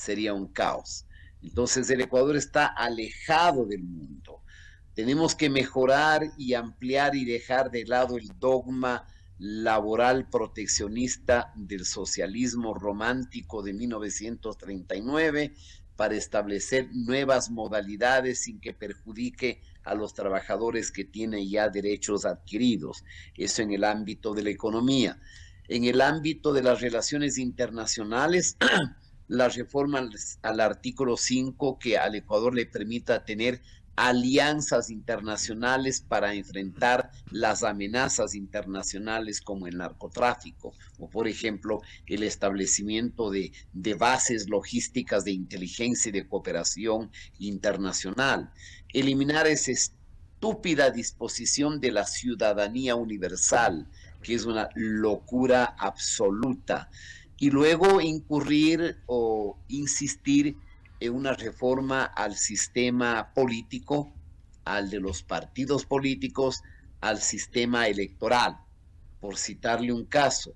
sería un caos. Entonces el Ecuador está alejado del mundo. Tenemos que mejorar y ampliar y dejar de lado el dogma laboral proteccionista del socialismo romántico de 1939 para establecer nuevas modalidades sin que perjudique a los trabajadores que tienen ya derechos adquiridos. Eso en el ámbito de la economía. En el ámbito de las relaciones internacionales, la reforma al artículo 5 que al Ecuador le permita tener alianzas internacionales para enfrentar las amenazas internacionales como el narcotráfico o, por ejemplo, el establecimiento de bases logísticas de inteligencia y de cooperación internacional. Eliminar esa estúpida disposición de la ciudadanía universal, que es una locura absoluta, y luego incurrir o insistir en una reforma al sistema político, al de los partidos políticos, al sistema electoral, por citarle un caso.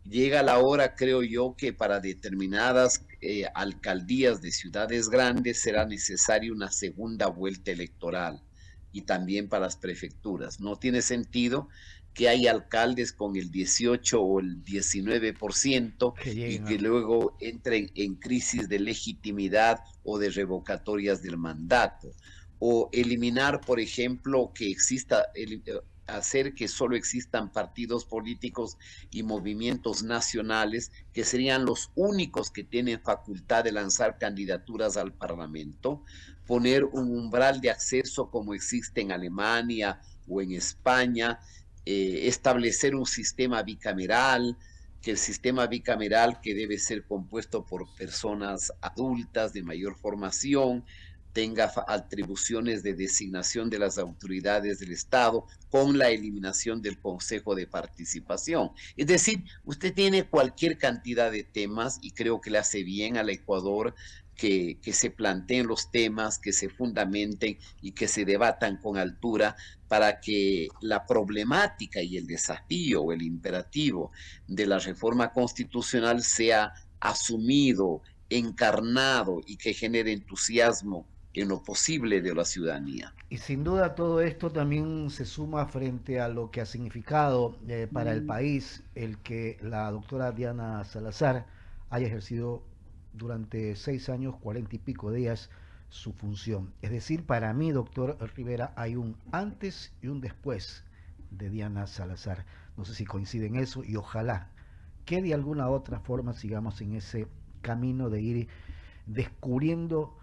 Llega la hora, creo yo, que para determinadas alcaldías de ciudades grandes será necesaria una segunda vuelta electoral y también para las prefecturas. No tiene sentido que hay alcaldes con el 18 o el 19% y que luego entren en crisis de legitimidad o de revocatorias del mandato. O eliminar, por ejemplo, que exista, hacer que solo existan partidos políticos y movimientos nacionales que serían los únicos que tienen facultad de lanzar candidaturas al Parlamento, poner un umbral de acceso como existe en Alemania o en España, establecer un sistema bicameral, que el sistema bicameral que debe ser compuesto por personas adultas de mayor formación, tenga atribuciones de designación de las autoridades del Estado con la eliminación del Consejo de Participación. Es decir, usted tiene cualquier cantidad de temas y creo que le hace bien al Ecuador que se planteen los temas, que se fundamenten y que se debatan con altura para que la problemática y el desafío o el imperativo de la reforma constitucional sea asumido, encarnado y que genere entusiasmo en lo posible de la ciudadanía. Y sin duda todo esto también se suma frente a lo que ha significado para el país el que la doctora Diana Salazar haya ejercido durante 6 años, 40 y pico días su función. Es decir, para mí, doctor Rivera, hay un antes y un después de Diana Salazar. No sé si coincide en eso y ojalá que de alguna u otra forma sigamos en ese camino de ir descubriendo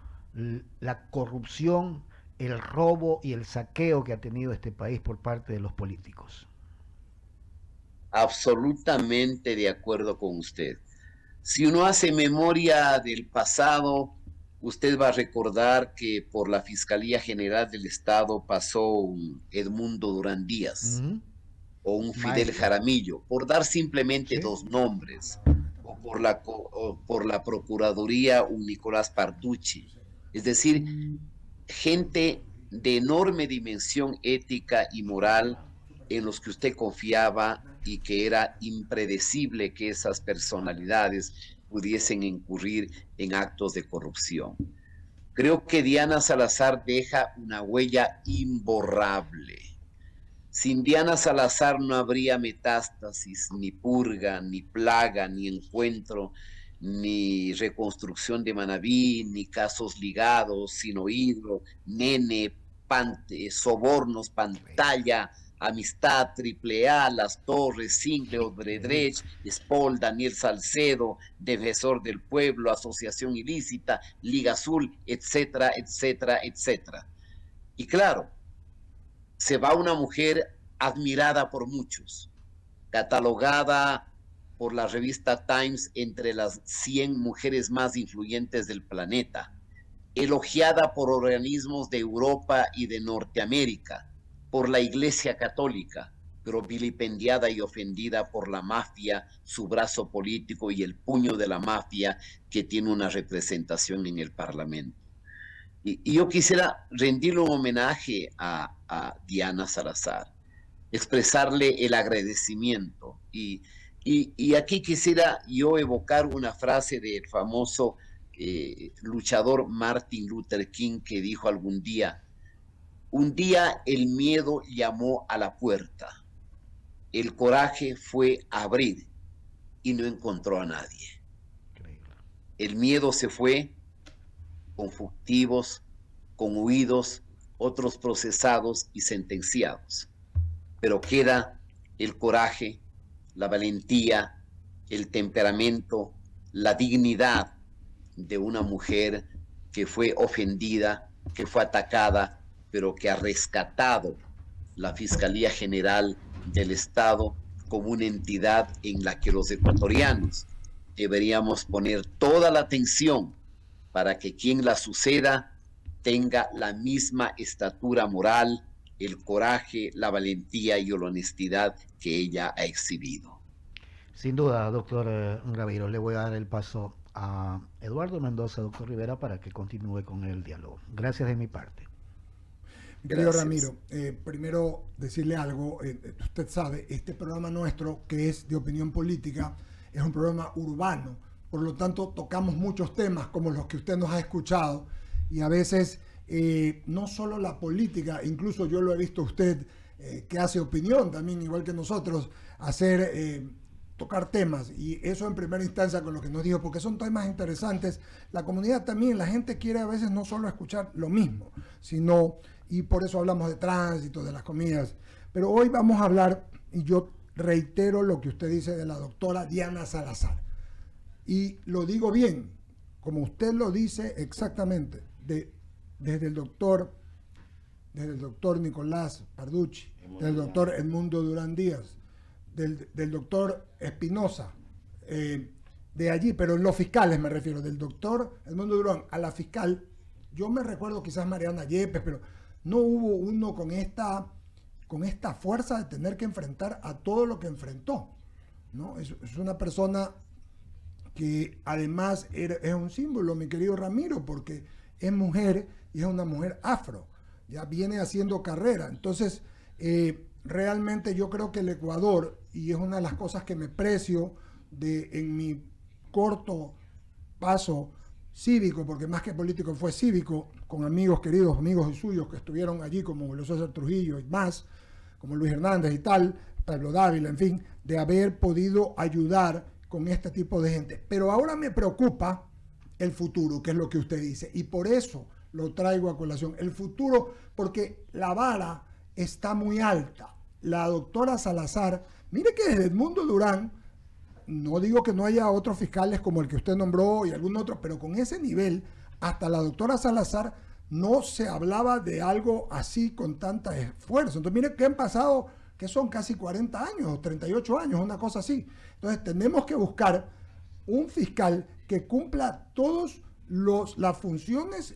la corrupción, el robo y el saqueo que ha tenido este país por parte de los políticos. Absolutamente de acuerdo con usted. Si uno hace memoria del pasado, usted va a recordar que por la Fiscalía General del Estado pasó un Edmundo Durán Díaz o un Fidel Jaramillo, por dar simplemente dos nombres, o por la Procuraduría un Nicolás Parducci. Es decir, gente de enorme dimensión ética y moral en los que usted confiaba y que era impredecible que esas personalidades pudiesen incurrir en actos de corrupción. Creo que Diana Salazar deja una huella imborrable. Sin Diana Salazar no habría metástasis, ni purga, ni plaga, ni encuentro, ni reconstrucción de Manabí, ni casos ligados, sin oírlo, nene, sobornos, pantalla, Amistad, AAA, Las Torres, Single, Odebrecht, Spol, Daniel Salcedo, Defensor del Pueblo, Asociación Ilícita, Liga Azul, etcétera, etcétera, etcétera. Y claro, se va una mujer admirada por muchos, catalogada por la revista Times entre las 100 mujeres más influyentes del planeta, elogiada por organismos de Europa y de Norteamérica, por la Iglesia Católica, pero vilipendiada y ofendida por la mafia, su brazo político y el puño de la mafia que tiene una representación en el Parlamento. Y yo quisiera rendirle un homenaje a Diana Salazar, expresarle el agradecimiento. Y aquí quisiera yo evocar una frase del famoso luchador Martin Luther King, que dijo algún día: un día el miedo llamó a la puerta, el coraje fue a abrir y no encontró a nadie. El miedo se fue con fugitivos, con huidos, otros procesados y sentenciados. Pero queda el coraje, la valentía, el temperamento, la dignidad de una mujer que fue ofendida, que fue atacada, pero que ha rescatado la Fiscalía General del Estado como una entidad en la que los ecuatorianos deberíamos poner toda la atención para que quien la suceda tenga la misma estatura moral, el coraje, la valentía y la honestidad que ella ha exhibido. Sin duda, doctor Gavirio, le voy a dar el paso a Eduardo Mendoza, doctor Rivera, para que continúe con el diálogo. Gracias de mi parte. Querido Ramiro, primero decirle algo. Usted sabe, este programa nuestro, que es de opinión política, es un programa urbano. Por lo tanto, tocamos muchos temas como los que usted nos ha escuchado, y a veces no solo la política, incluso yo lo he visto usted que hace opinión también, igual que nosotros, tocar temas, y eso en primera instancia con lo que nos dijo, porque son temas interesantes. La comunidad también, la gente quiere a veces no solo escuchar lo mismo, sino, y por eso hablamos de tránsito, de las comidas. Pero hoy vamos a hablar, y yo reitero lo que usted dice de la doctora Diana Salazar, y lo digo bien, como usted lo dice exactamente, desde el doctor Nicolás Parducci, del doctor Edmundo Durán Díaz, del doctor Espinosa, de allí, pero en los fiscales me refiero, del doctor Edmundo Durán a la fiscal. Yo me recuerdo quizás Mariana Yepes, pero no hubo uno con esta fuerza de tener que enfrentar a todo lo que enfrentó, ¿no? Es una persona que además es un símbolo, mi querido Ramiro, porque es mujer y es una mujer afro, ya viene haciendo carrera. Entonces, realmente yo creo que el Ecuador, y es una de las cosas que me precio en mi corto paso cívico, porque más que político fue cívico, con amigos queridos, amigos suyos que estuvieron allí, como Julio César Trujillo y más, como Luis Hernández y tal, Pablo Dávila, en fin, de haber podido ayudar con este tipo de gente. Pero ahora me preocupa el futuro, que es lo que usted dice, y por eso lo traigo a colación. El futuro, porque la vara está muy alta. La doctora Salazar, mire que desde Edmundo Durán, no digo que no haya otros fiscales como el que usted nombró y algún otro, pero con ese nivel, hasta la doctora Salazar no se hablaba de algo así con tanta esfuerzo. Entonces mire que han pasado, que son casi 40 años, 38 años, una cosa así. Entonces tenemos que buscar un fiscal que cumpla todas las funciones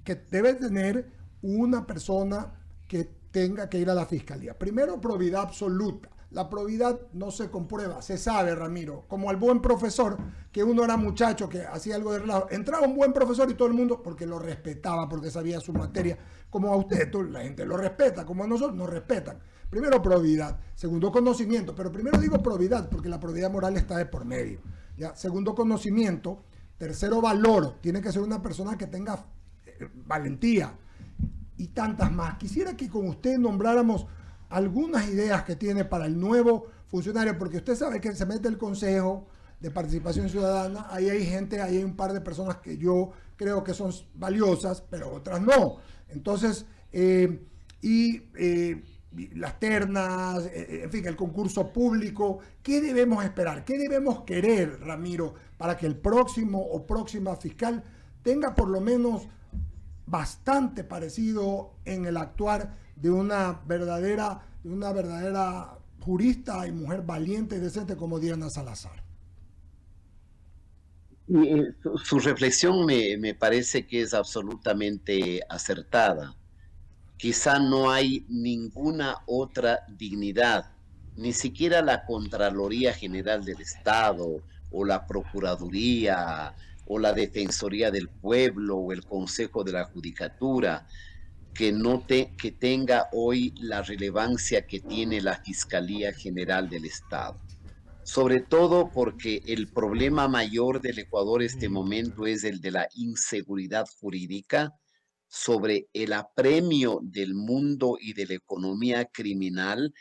que debe tener una persona que tenga que ir a la fiscalía. Primero, probidad absoluta. La probidad no se comprueba, se sabe, Ramiro. Como al buen profesor, que uno era muchacho que hacía algo de relajo. Entraba un buen profesor y todo el mundo, porque lo respetaba, porque sabía su materia. Como a usted, la gente lo respeta, como a nosotros nos respetan. Primero, probidad. Segundo, conocimiento. Pero primero digo probidad, porque la probidad moral está de por medio. ¿Ya? Segundo, conocimiento. Tercero, valor. Tiene que ser una persona que tenga valentía y tantas más. Quisiera que con usted nombráramos algunas ideas que tiene para el nuevo funcionario, porque usted sabe que se mete el Consejo de Participación Ciudadana, ahí hay gente, ahí hay un par de personas que yo creo que son valiosas, pero otras no. Entonces, las ternas, en fin, el concurso público, ¿qué debemos esperar? ¿Qué debemos querer, Ramiro, para que el próximo o próxima fiscal tenga por lo menos bastante parecido en el actuar de una verdadera jurista y mujer valiente y decente como Diana Salazar? Su reflexión me parece que es absolutamente acertada. Quizá no hay ninguna otra dignidad, ni siquiera la Contraloría General del Estado o la Procuraduría o la Defensoría del Pueblo o el Consejo de la Judicatura que tenga hoy la relevancia que tiene la Fiscalía General del Estado. sobre todo porque el problema mayor del Ecuador en este momento es el de la inseguridad jurídica sobre el apremio del mundo y de la economía criminal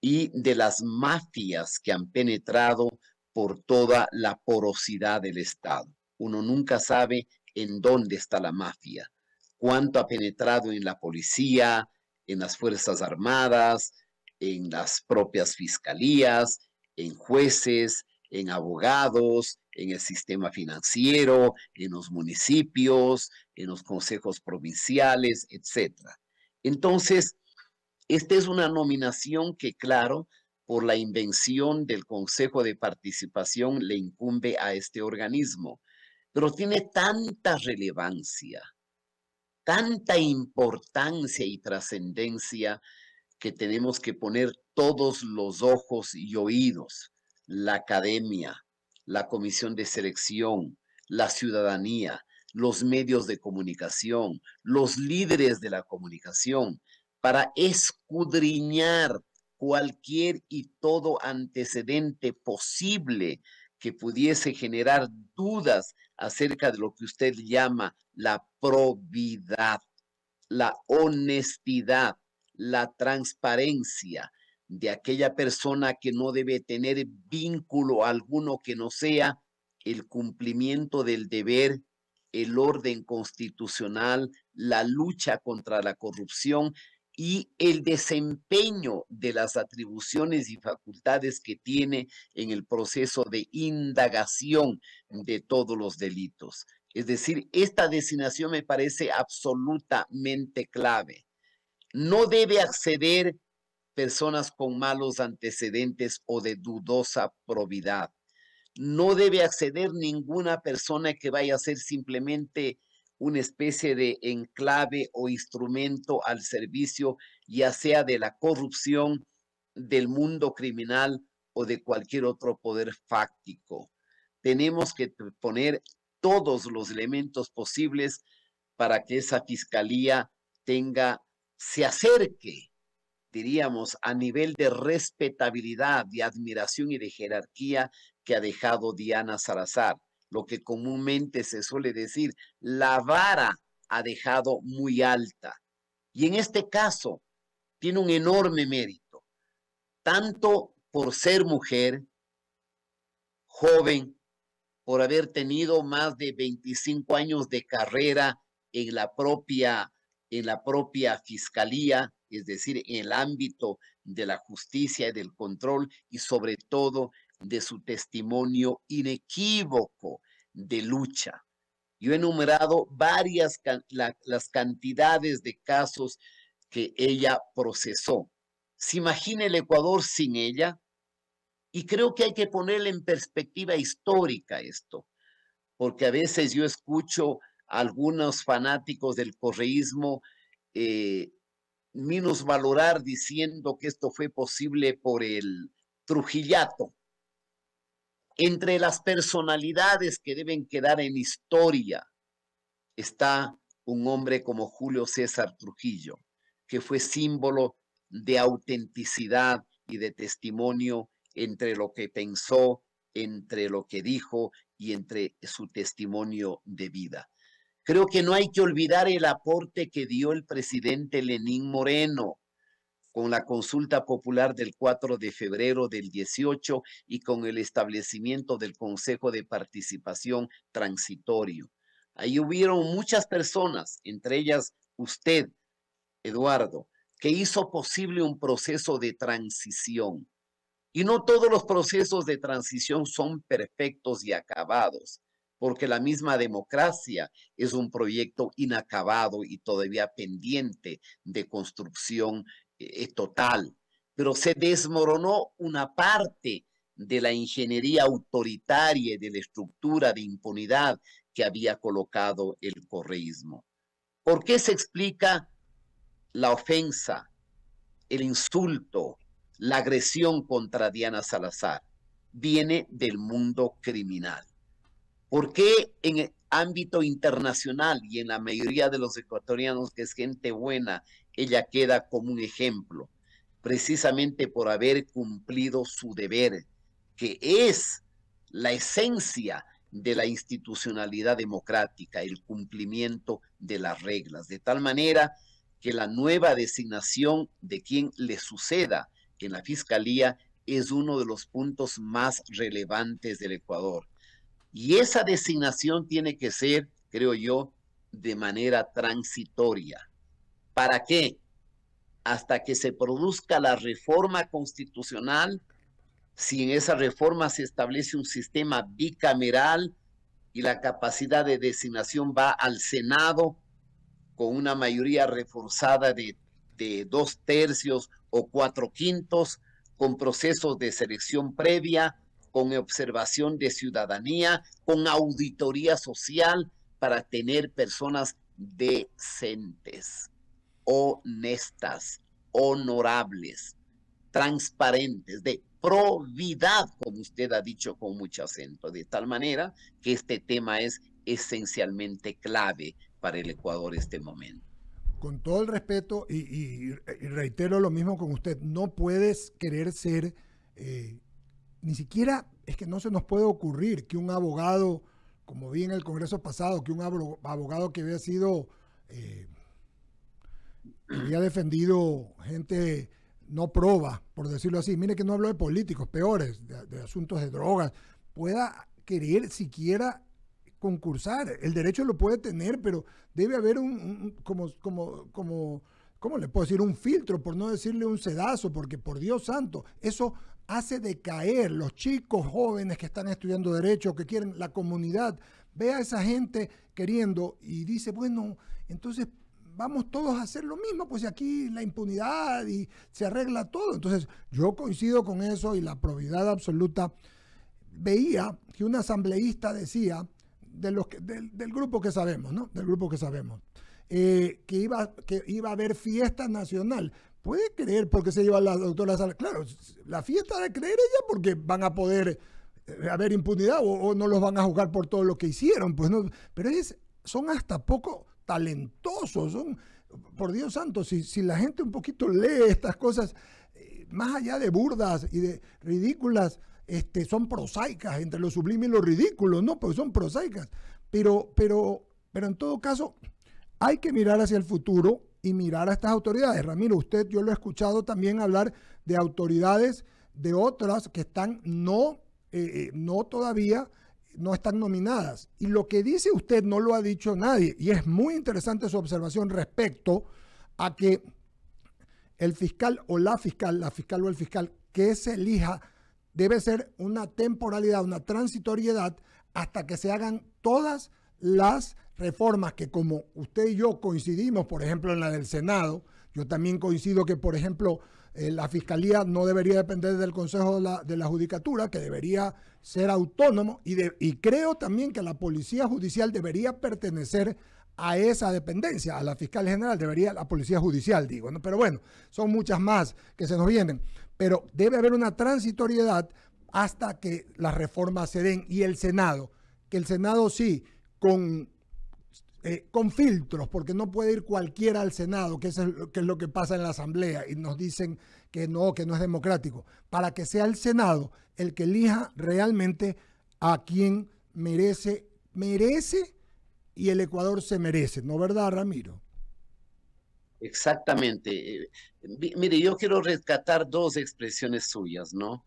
y de las mafias que han penetrado por toda la porosidad del Estado. Uno nunca sabe en dónde está la mafia, cuánto ha penetrado en la policía, en las Fuerzas Armadas, en las propias fiscalías, en jueces, en abogados, en el sistema financiero, en los municipios, en los consejos provinciales, etc. Entonces, esta es una nominación que, claro, por la invención del Consejo de Participación le incumbe a este organismo, pero tiene tanta relevancia, tanta importancia y trascendencia que tenemos que poner todos los ojos y oídos, la academia, la comisión de selección, la ciudadanía, los medios de comunicación, los líderes de la comunicación, para escudriñar cualquier y todo antecedente posible que pudiese generar dudas acerca de lo que usted llama la probidad, la honestidad, la transparencia de aquella persona que no debe tener vínculo alguno que no sea el cumplimiento del deber, el orden constitucional, la lucha contra la corrupción y el desempeño de las atribuciones y facultades que tiene en el proceso de indagación de todos los delitos. Es decir, esta designación me parece absolutamente clave. No debe acceder personas con malos antecedentes o de dudosa probidad. No debe acceder ninguna persona que vaya a ser simplemente una especie de enclave o instrumento al servicio, ya sea de la corrupción, del mundo criminal o de cualquier otro poder fáctico. Tenemos que poner todos los elementos posibles para que esa fiscalía se acerque, diríamos, a nivel de respetabilidad, de admiración y de jerarquía que ha dejado Diana Salazar. Lo que comúnmente se suele decir, la vara ha dejado muy alta. Y en este caso, tiene un enorme mérito, tanto por ser mujer, joven, por haber tenido más de 25 años de carrera en la propia fiscalía, es decir, en el ámbito de la justicia y del control, y sobre todo de su testimonio inequívoco de lucha. Yo he enumerado las cantidades de casos que ella procesó. ¿Se imagina el Ecuador sin ella? Y creo que hay que ponerle en perspectiva histórica esto, porque a veces yo escucho a algunos fanáticos del correísmo minusvalorar diciendo que esto fue posible por el Trujillato. Entre las personalidades que deben quedar en historia está un hombre como Julio César Trujillo, que fue símbolo de autenticidad y de testimonio entre lo que pensó, entre lo que dijo y entre su testimonio de vida. Creo que no hay que olvidar el aporte que dio el presidente Lenín Moreno con la consulta popular del 4 de febrero del 18 y con el establecimiento del Consejo de Participación Transitorio. Ahí hubieron muchas personas, entre ellas usted, Eduardo, que hizo posible un proceso de transición. Y no todos los procesos de transición son perfectos y acabados, porque la misma democracia es un proyecto inacabado y todavía pendiente de construcción total. Pero se desmoronó una parte de la ingeniería autoritaria y de la estructura de impunidad que había colocado el correísmo. ¿Por qué se explica la ofensa, el insulto, la agresión contra Diana Salazar? Viene del mundo criminal. ¿Por qué en el ámbito internacional y en la mayoría de los ecuatorianos, que es gente buena, ella queda como un ejemplo? Precisamente por haber cumplido su deber, que es la esencia de la institucionalidad democrática, el cumplimiento de las reglas, de tal manera que la nueva designación de quien le suceda en la Fiscalía es uno de los puntos más relevantes del Ecuador. Y esa designación tiene que ser, creo yo, de manera transitoria. ¿Para qué? Hasta que se produzca la reforma constitucional. Si en esa reforma se establece un sistema bicameral y la capacidad de designación va al Senado con una mayoría reforzada de 2/3 o 4/5, con procesos de selección previa, con observación de ciudadanía, con auditoría social para tener personas decentes, honestas, honorables, transparentes, de probidad, como usted ha dicho con mucho acento, de tal manera que este tema es esencialmente clave para el Ecuador en este momento. Con todo el respeto, y reitero lo mismo con usted, no puedes querer ser, ni siquiera, es que no se nos puede ocurrir que un abogado, como vi en el Congreso pasado, que un abogado que había sido, había defendido gente no proba, por decirlo así, mire que no hablo de políticos, peores, de asuntos de drogas, pueda querer siquiera concursar. El derecho lo puede tener, pero debe haber ¿cómo le puedo decir? Un filtro, por no decirle un sedazo, porque por Dios santo, eso hace decaer los chicos jóvenes que están estudiando derecho, que quieren la comunidad, ve a esa gente queriendo y dice, bueno, entonces vamos todos a hacer lo mismo, pues aquí la impunidad y se arregla todo. Entonces yo coincido con eso y la probidad absoluta. Veía que un asambleísta decía, del grupo que sabemos, ¿no? Del grupo que sabemos, que iba a haber fiesta nacional. ¿Puede creer por qué se lleva la doctora Sala? Claro, la fiesta de creer ella porque van a poder haber impunidad o no los van a juzgar por todo lo que hicieron, pues no, pero son hasta poco talentosos, son, por Dios santo, si la gente un poquito lee estas cosas, más allá de burdas y de ridículas, son prosaicas, entre lo sublime y lo ridículo, ¿no? Pues son prosaicas, pero en todo caso hay que mirar hacia el futuro y mirar a estas autoridades. Ramiro, yo lo he escuchado también hablar de autoridades de otras que están no todavía no están nominadas. Y lo que dice usted no lo ha dicho nadie. Y es muy interesante su observación respecto a que el fiscal o la fiscal o el fiscal que se elija debe ser una temporalidad, una transitoriedad hasta que se hagan todas las reformas que, como usted y yo coincidimos, por ejemplo, en la del Senado. Yo también coincido que, por ejemplo, la Fiscalía no debería depender del Consejo de la Judicatura, que debería ser autónomo, y creo también que la Policía Judicial debería pertenecer a esa dependencia, a la Fiscal General, la Policía Judicial, digo, ¿no? Pero bueno, son muchas más que se nos vienen, pero debe haber una transitoriedad hasta que las reformas se den, y el Senado, que el Senado sí, con filtros, porque no puede ir cualquiera al Senado, que es lo que pasa en la Asamblea, y nos dicen que no es democrático, para que sea el Senado el que elija realmente a quien merece y el Ecuador se merece, ¿no verdad, Ramiro? Exactamente. Mire, yo quiero rescatar dos expresiones suyas, ¿no?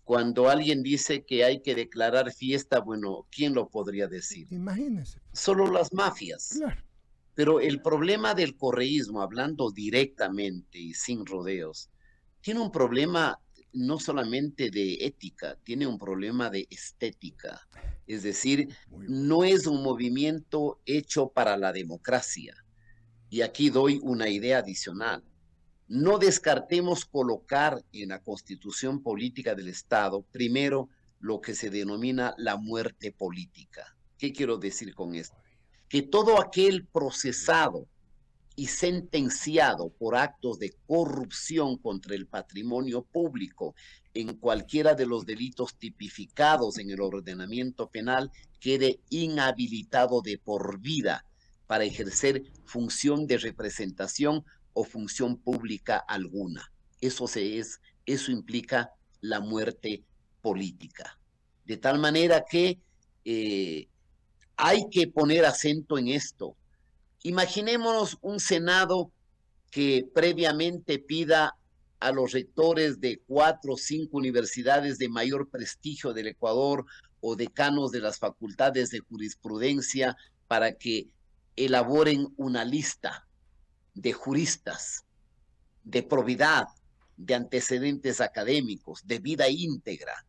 Cuando alguien dice que hay que declarar fiesta, bueno, ¿quién lo podría decir? Imagínese. Solo las mafias. Claro. Pero el problema del correísmo, hablando directamente y sin rodeos, tiene un problema no solamente de ética, tiene un problema de estética. Es decir, no es un movimiento hecho para la democracia. Y aquí doy una idea adicional. No descartemos colocar en la Constitución Política del Estado, primero, lo que se denomina la muerte política. ¿Qué quiero decir con esto? Que todo aquel procesado y sentenciado por actos de corrupción contra el patrimonio público en cualquiera de los delitos tipificados en el ordenamiento penal quede inhabilitado de por vida para ejercer función de representación o función pública alguna. Eso implica la muerte política. De tal manera que hay que poner acento en esto. Imaginémonos un Senado que previamente pida a los rectores de 4 o 5 universidades de mayor prestigio del Ecuador o decanos de las facultades de jurisprudencia para que elaboren una lista de juristas, de probidad, de antecedentes académicos, de vida íntegra,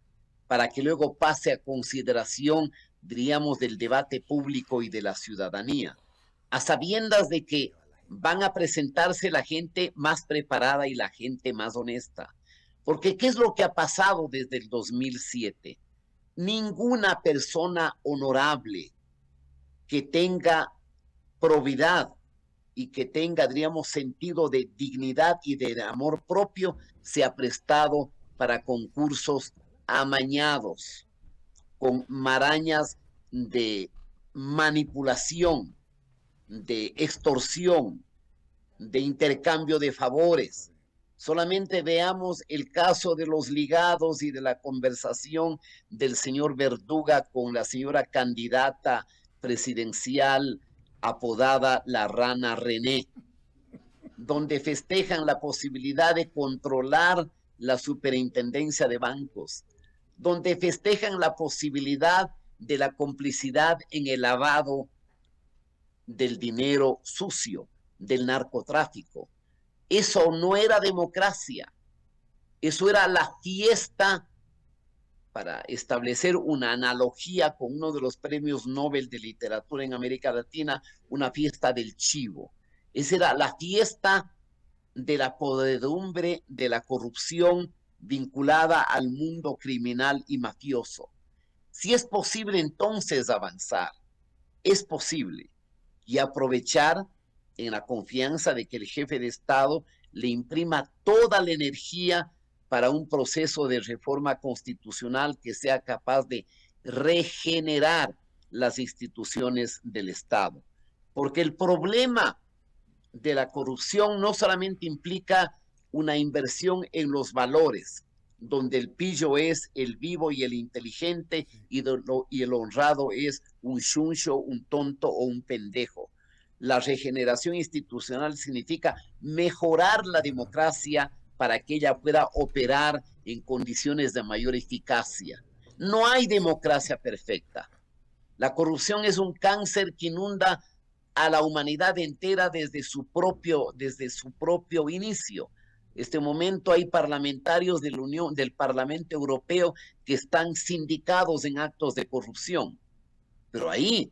para que luego pase a consideración, diríamos, del debate público y de la ciudadanía, a sabiendas de que van a presentarse la gente más preparada y la gente más honesta. Porque ¿qué es lo que ha pasado desde el 2007? Ninguna persona honorable que tenga probidad y que tenga, diríamos, sentido de dignidad y de amor propio se ha prestado para concursos amañados, con marañas de manipulación, de extorsión, de intercambio de favores. Solamente veamos el caso de los ligados y de la conversación del señor Verduga con la señora candidata presidencial apodada la Rana René, donde festejan la posibilidad de controlar la superintendencia de bancos, donde festejan la posibilidad de la complicidad en el lavado del dinero sucio, del narcotráfico. Eso no era democracia, eso era la fiesta, para establecer una analogía con uno de los premios Nobel de literatura en América Latina, una fiesta del chivo. Esa era la fiesta de la podredumbre, de la corrupción vinculada al mundo criminal y mafioso. Si es posible entonces avanzar, es posible, y aprovechar en la confianza de que el jefe de Estado le imprima toda la energía para un proceso de reforma constitucional que sea capaz de regenerar las instituciones del Estado. Porque el problema de la corrupción no solamente implica una inversión en los valores, donde el pillo es el vivo y el inteligente y el honrado es un chuncho, un tonto o un pendejo. La regeneración institucional significa mejorar la democracia para que ella pueda operar en condiciones de mayor eficacia. No hay democracia perfecta. La corrupción es un cáncer que inunda a la humanidad entera desde su propio inicio. En este momento hay parlamentarios del Parlamento Europeo que están sindicados en actos de corrupción. Pero ahí,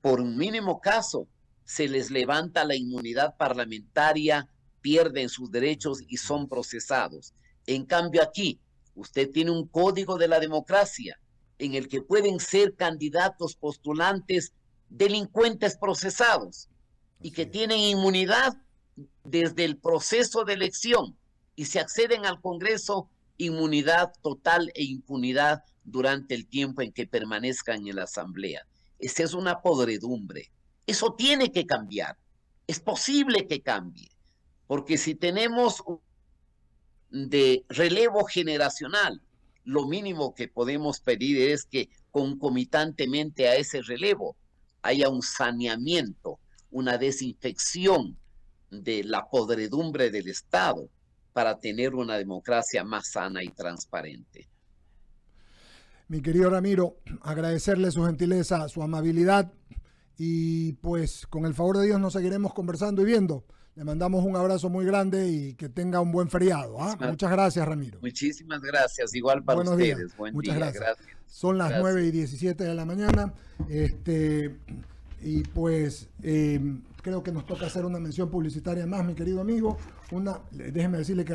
por un mínimo caso, se les levanta la inmunidad parlamentaria, pierden sus derechos y son procesados. En cambio aquí, usted tiene un código de la democracia en el que pueden ser candidatos postulantes delincuentes procesados y que tienen inmunidad desde el proceso de elección y se acceden al Congreso, inmunidad total e impunidad durante el tiempo en que permanezcan en la Asamblea. Esa es una podredumbre. Eso tiene que cambiar. Es posible que cambie. Porque si tenemos de relevo generacional, lo mínimo que podemos pedir es que concomitantemente a ese relevo haya un saneamiento, una desinfección de la podredumbre del Estado para tener una democracia más sana y transparente. Mi querido Ramiro, agradecerle su gentileza, su amabilidad y pues con el favor de Dios nos seguiremos conversando y viendo. Le mandamos un abrazo muy grande y que tenga un buen feriado. Muchas gracias, Ramiro. Muchísimas gracias. Igual para Buenos ustedes. Días. Buen Muchas día. Gracias. Son las 9:17 de la mañana. Y pues creo que nos toca hacer una mención publicitaria más, mi querido amigo. Déjeme decirle que